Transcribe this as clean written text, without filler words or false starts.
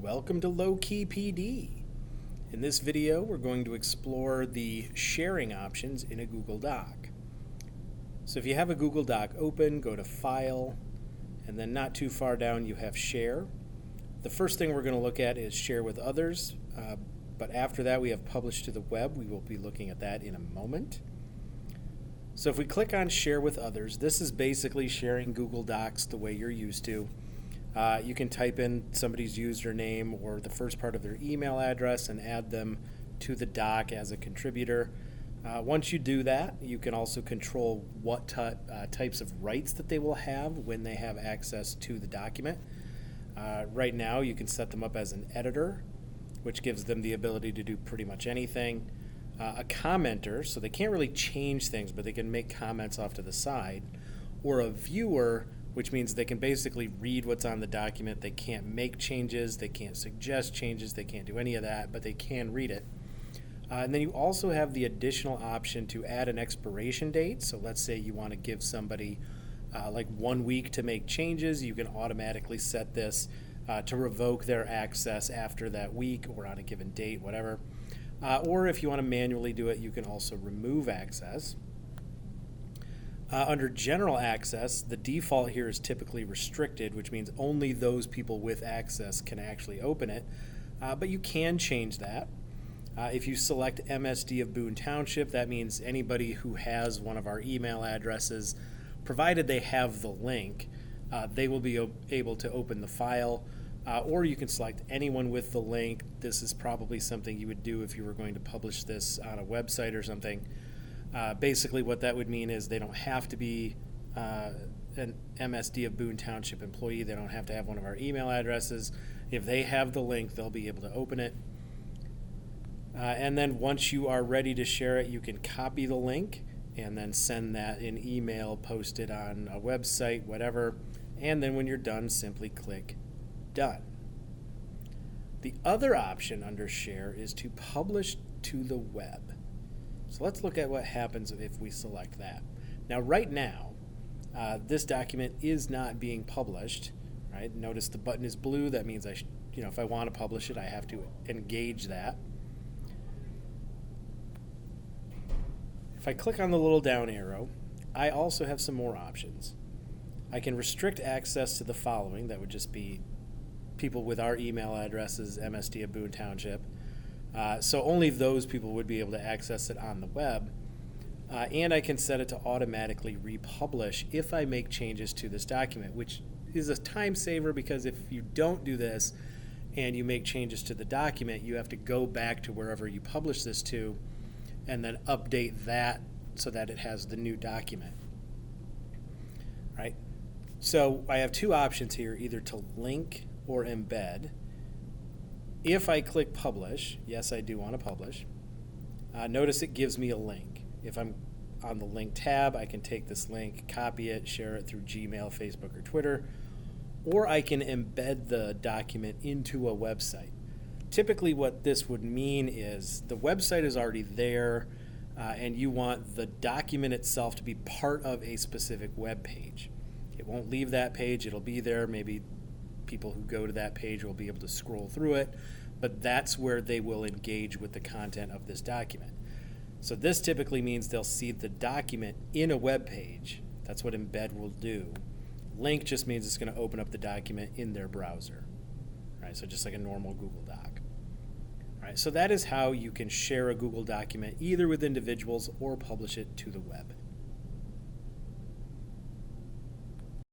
Welcome to Low Key PD. In this video, we're going to explore the sharing options in a Google Doc. So if you have a Google Doc open, go to File, and then not too far down you have Share. The first thing we're going to look at is Share with Others, but after that we have Publish to the Web. We will be looking at that in a moment. So if we click on Share with Others, this is basically sharing Google Docs the way you're used to. You can type in somebody's username or the first part of their email address and add them to the doc as a contributor. Once you do that, you can also control what types of rights that they will have when they have access to the document. Right now, you can set them up as an editor, which gives them the ability to do pretty much anything. A commenter, so they can't really change things, but they can make comments off to the side. Or a viewer, which means they can basically read what's on the document. They can't make changes, they can't suggest changes, they can't do any of that, but they can read it. And then you also have the additional option to add an expiration date. So let's say you want to give somebody like 1 week to make changes. You can automatically set this to revoke their access after that week or on a given date, whatever. Or if you want to manually do it, you can also remove access. Under general access, the default here is typically restricted, which means only those people with access can actually open it. But you can change that. If you select MSD of Boone Township, that means anybody who has one of our email addresses, provided they have the link, they will be able to open the file. Or you can select anyone with the link. This is probably something you would do if you were going to publish this on a website or something. Basically what that would mean is they don't have to be an MSD of Boone Township employee. They don't have to have one of our email addresses. If they have the link, they'll be able to open it. And then once you are ready to share it, you can copy the link and then send that in email, post it on a website, whatever. And then when you're done, simply click Done. The other option under Share is to publish to the web. So let's look at what happens if we select that. Now, right now, this document is not being published. Right? Notice the button is blue. That means if I want to publish it, I have to engage that. If I click on the little down arrow, I also have some more options. I can restrict access to the following. That would just be people with our email addresses, MSD of Boone Township. So only those people would be able to access it on the web. And I can set it to automatically republish if I make changes to this document, which is a time saver because if you don't do this and you make changes to the document, you have to go back to wherever you publish this to and then update that so that it has the new document. Right? So I have two options here, either to link or embed. If I click publish, yes, I do want to publish. Notice it gives me a link. If I'm on the link tab, I can take this link, copy it, share it through Gmail, Facebook, or Twitter, or I can embed the document into a website. Typically what this would mean is the website is already there and you want the document itself to be part of a specific web page. It won't leave that page, it'll be there. Maybe people who go to that page will be able to scroll through it, but that's where they will engage with the content of this document. So this typically means they'll see the document in a web page. That's what embed will do. Link just means it's going to open up the document in their browser. Right? So just like a normal Google Doc. Right? So that is how you can share a Google document either with individuals or publish it to the web.